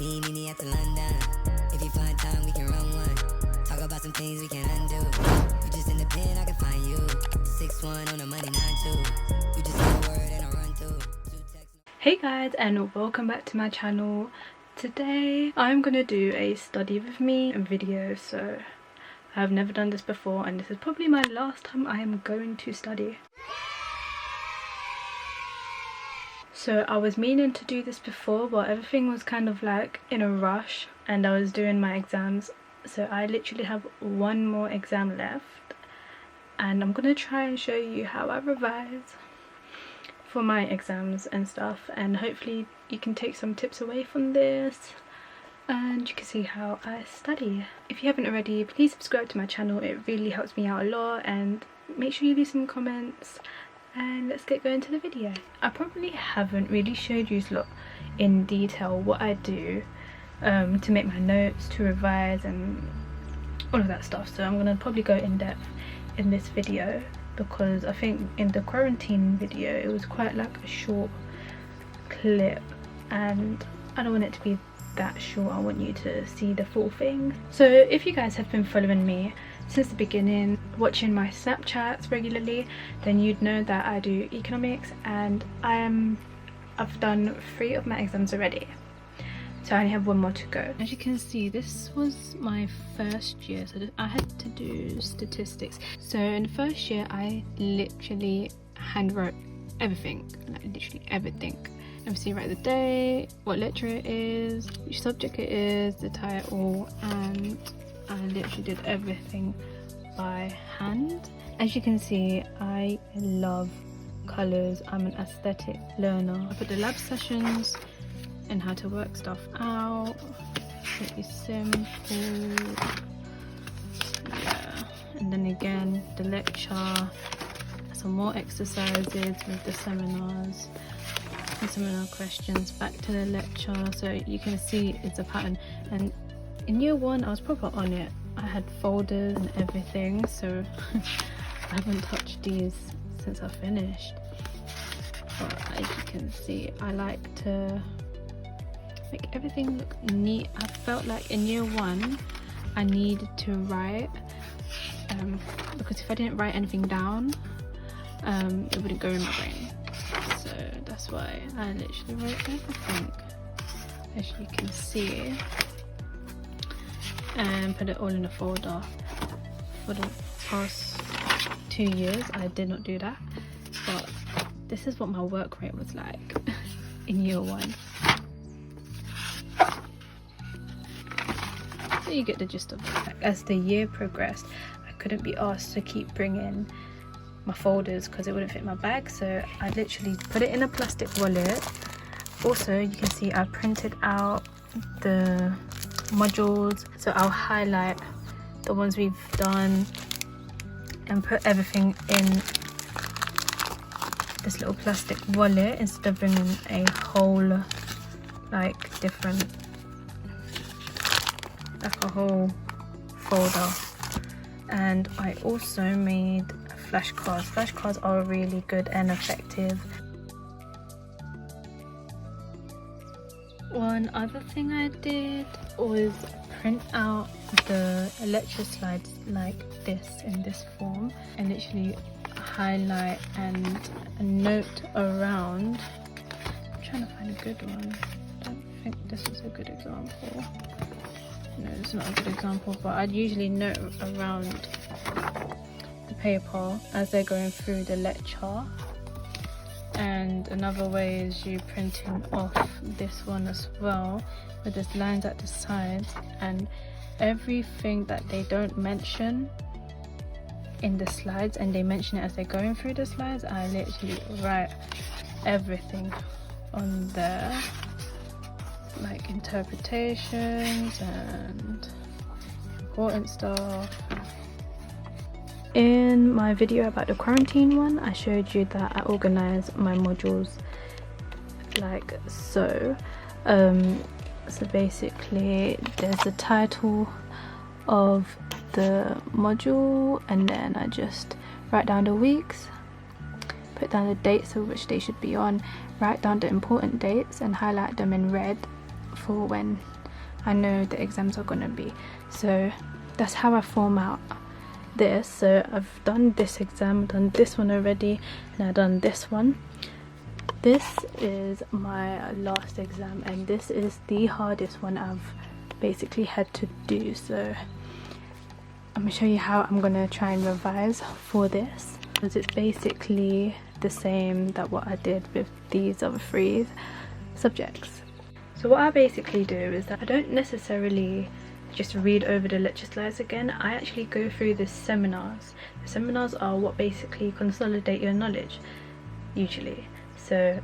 meet me at the London. If you find time, we can run one. Talk about some things we can undo. You just in the pen, I can find you. 6'1" on the money, 9'2". You just say a word and I run through. Hey guys, and welcome back to my channel. Today I'm gonna do a study with me video. So I've never done this before, and this is probably my last time I am going to study. So I was meaning to do this before, but everything was kind of like in a rush and I was doing my exams. So I literally have one more exam left, and I'm gonna try and show you how I revise for my exams and stuff, and hopefully you can take some tips away from this and you can see how I study. If you haven't already, please subscribe to my channel. It really helps me out a lot, and make sure you leave some comments, and let's get going to the video. I probably haven't really showed you lot in detail what I do to make my notes, to revise and all of that stuff, so I'm gonna probably go in depth in this video, because I think in the quarantine video it was quite like a short clip and I don't want it to be that short. I want you to see the full thing. So if you guys have been following me since the beginning, watching my Snapchats regularly, then you'd know that I do economics, and I've done 3 of my exams already, so I only have 1 more to go. As you can see, this was my first year, so I had to do statistics. So in the first year I literally handwrote everything, like literally everything. Obviously write the day, what lecture it is, which subject it is, the title, and I literally did everything by hand. As you can see, I love colours. I'm an aesthetic learner. I put the lab sessions and how to work stuff out. Pretty simple. Yeah. And then again, the lecture, some more exercises with the seminars and seminar questions, back to the lecture. So you can see it's a pattern. And in year 1 I was proper on it. I had folders and everything, so I haven't touched these since I finished. But as you can see, I like to make everything look neat. I felt like in year 1 I needed to write, because if I didn't write anything down, it wouldn't go in my brain. So that's why I literally wrote everything, as you can see, and put it all in a folder. For the past 2 years I did not do that, but this is what my work rate was like in year 1. So you get the gist of it. As the year progressed, I couldn't be asked to keep bringing my folders because it wouldn't fit my bag, so I literally put it in a plastic wallet. Also, you can see I printed out the modules, so I'll highlight the ones we've done and put everything in this little plastic wallet instead of bringing a whole different, like a whole folder. And I also made flashcards. Flashcards are really good and effective. One other thing I did was print out the lecture slides like this, in this form, and literally highlight and note around. I'm trying to find a good one. I don't think this is a good example. No, it's not a good example, but I'd usually note around the paper as they're going through the lecture. And another way is you printing off this one as well, with the lines at the sides, and everything that they don't mention in the slides and they mention it as they're going through the slides, I literally write everything on there, like interpretations and important stuff. In my video about the quarantine one, I showed you that I organized my modules like so. So basically there's the title of the module, and then I just write down the weeks, put down the dates of which they should be on, write down the important dates and highlight them in red for when I know the exams are gonna be. So that's how I form out this. So I've done this exam, done this one already, and I've done this one. This is my last exam, and this is the hardest one I've basically had to do. So I'm gonna show you how I'm gonna try and revise for this, because it's basically the same that what I did with these other 3 subjects. So what I basically do is that I don't necessarily just read over the lecture slides again. I actually go through the seminars. The seminars are what basically consolidate your knowledge usually. So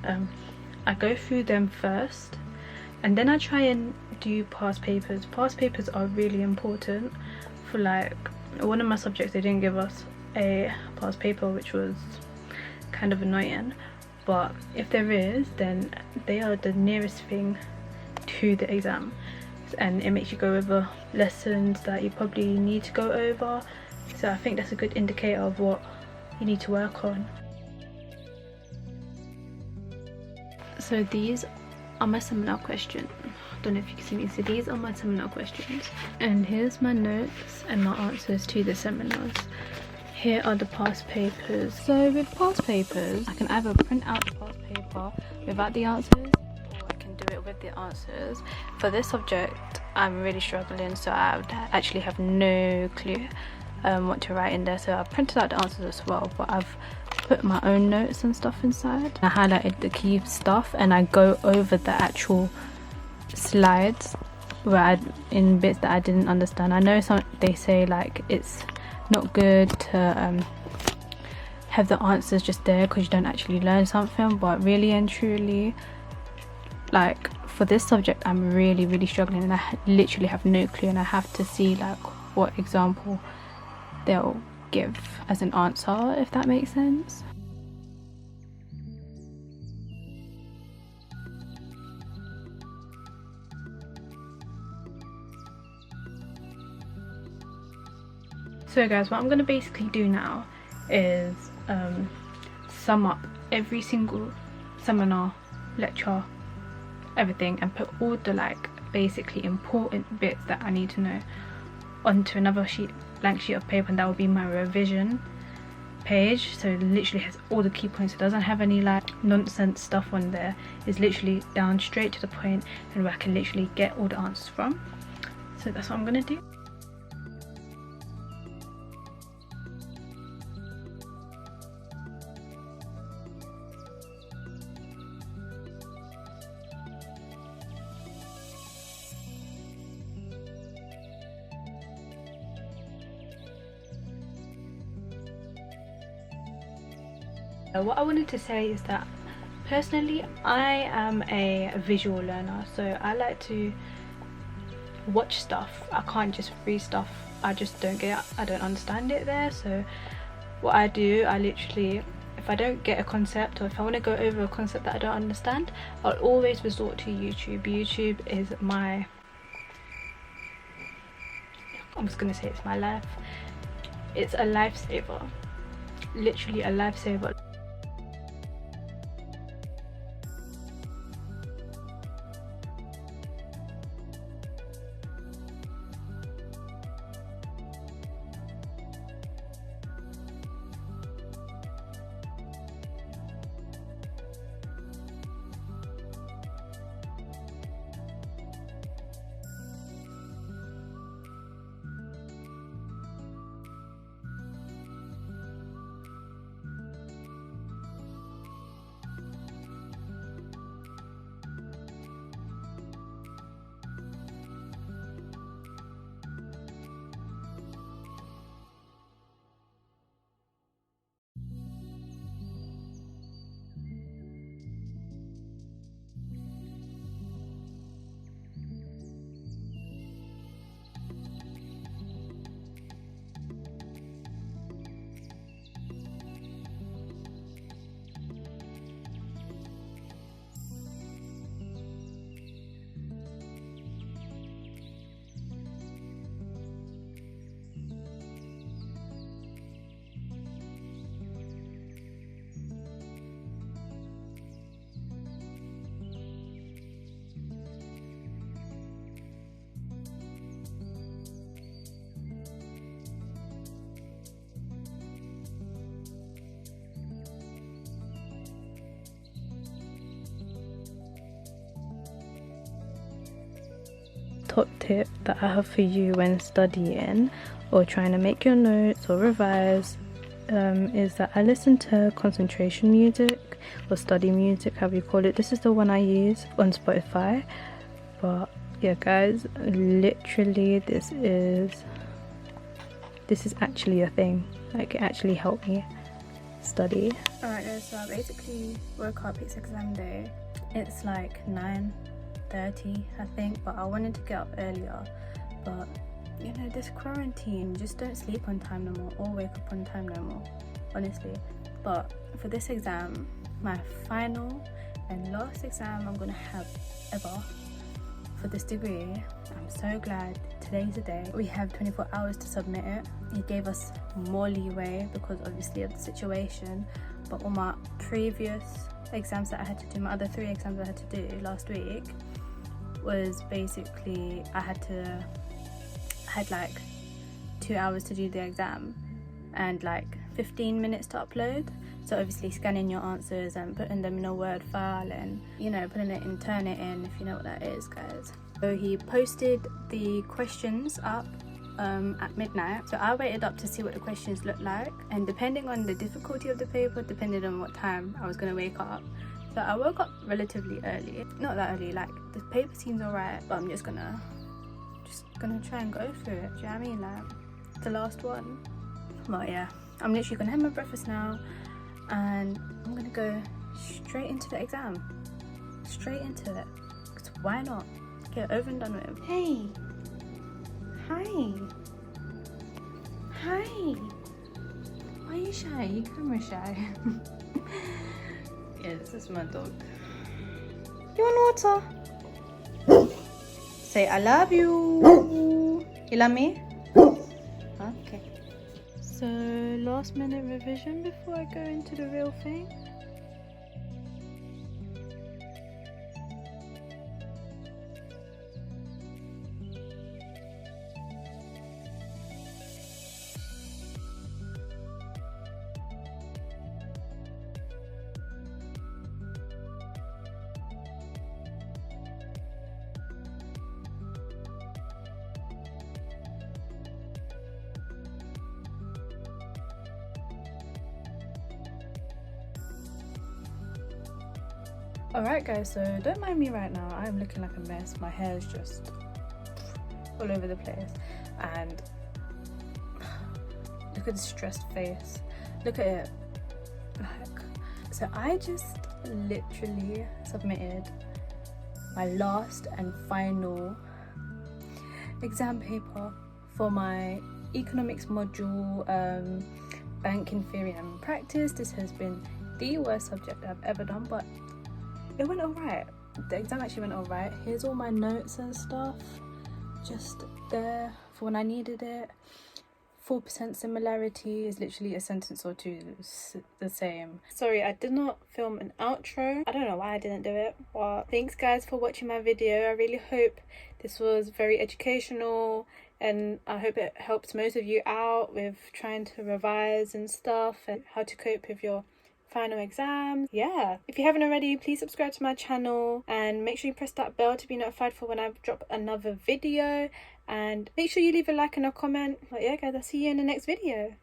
I go through them first, and then I try and do past papers. Past papers are really important. For like one of my subjects, they didn't give us a past paper, which was kind of annoying, but if there is, then they are the nearest thing to the exam, and it makes you go over lessons that you probably need to go over. So I think that's a good indicator of what you need to work on. So these are my seminar questions. I don't know if you can see me. So these are my seminar questions, and here's my notes and my answers to the seminars. Here are the past papers. So with past papers, I can either print out the past paper without the answers, or I can do it with the answers. For this subject, I'm really struggling, so I actually have no clue what to write in there. So I printed out the answers as well, but I've put my own notes and stuff inside. I highlighted the key stuff, and I go over the actual slides where in bits that I didn't understand. I know they say like it's not good to have the answers just there because you don't actually learn something, but really and truly, like for this subject, I'm really struggling, and I literally have no clue, and I have to see like what example they'll give as an answer, if that makes sense. So guys, what I'm going to basically do now is sum up every single seminar, lecture, everything, and put all the like basically important bits that I need to know onto another blank sheet of paper, and that will be my revision page. So it literally has all the key points. It doesn't have any like nonsense stuff on there. It's literally down straight to the point, and where I can literally get all the answers from. So that's what I'm going to do. What I wanted to say is that personally I am a visual learner, so I like to watch stuff. I can't just read stuff. I just don't understand it there. So what I do, I literally, if I don't get a concept, or if I want to go over a concept that I don't understand, I'll always resort to YouTube. YouTube is my, I'm just gonna say it's my life. It's a lifesaver, literally a lifesaver. top tip that I have for you when studying or trying to make your notes or revise is that I listen to concentration music or study music, however you call it. This is the one I use on Spotify. But yeah guys, literally this is actually a thing. Like, it actually helped me study. Alright guys, so I basically woke up, it's exam day. It's like 9:30 I think, but I wanted to get up earlier, but you know, this quarantine, just don't sleep on time no more or wake up on time no more, honestly. But for this exam, my final and last exam I'm gonna have ever for this degree, I'm so glad today's the day. We have 24 hours to submit it. It gave us more leeway because obviously of the situation, but all my previous exams that I had to do, my other 3 exams I had to do last week, was basically I had like 2 hours to do the exam and like 15 minutes to upload. So obviously scanning your answers and putting them in a Word file and, you know, putting it in Turnitin, if you know what that is, guys. So he posted the questions up at midnight. So I waited up to see what the questions looked like, and depending on the difficulty of the paper, depended on what time I was going to wake up. So I woke up relatively early. Not that early, like the paper seems alright, but I'm just gonna try and go through it. Do you know what I mean? Like, the last one. But yeah, I'm literally gonna have my breakfast now and I'm gonna go straight into the exam. Straight into it. Because why not? Get it over and done with. Hey. Hi. Hi. Why are you shy? You camera shy. Yeah, this is my dog. You want water? Say I love you. You love me? Okay. So, last minute revision before I go into the real thing. Alright guys, so don't mind me right now, I'm looking like a mess. My hair is just all over the place, and look at the stressed face, look at it. Like, so I just literally submitted my last and final exam paper for my economics module, banking theory and practice. This has been the worst subject I've ever done, but it went alright. The exam actually went alright. Here's all my notes and stuff, just there for when I needed it. 4% similarity is literally a sentence or two the same. Sorry, I did not film an outro. I don't know why I didn't do it, but thanks guys for watching my video. I really hope this was very educational, and I hope it helps most of you out with trying to revise and stuff and how to cope with your final exam. Yeah, if you haven't already, please subscribe to my channel and make sure you press that bell to be notified for when I drop another video, and make sure you leave a like and a comment. But yeah guys, I'll see you in the next video.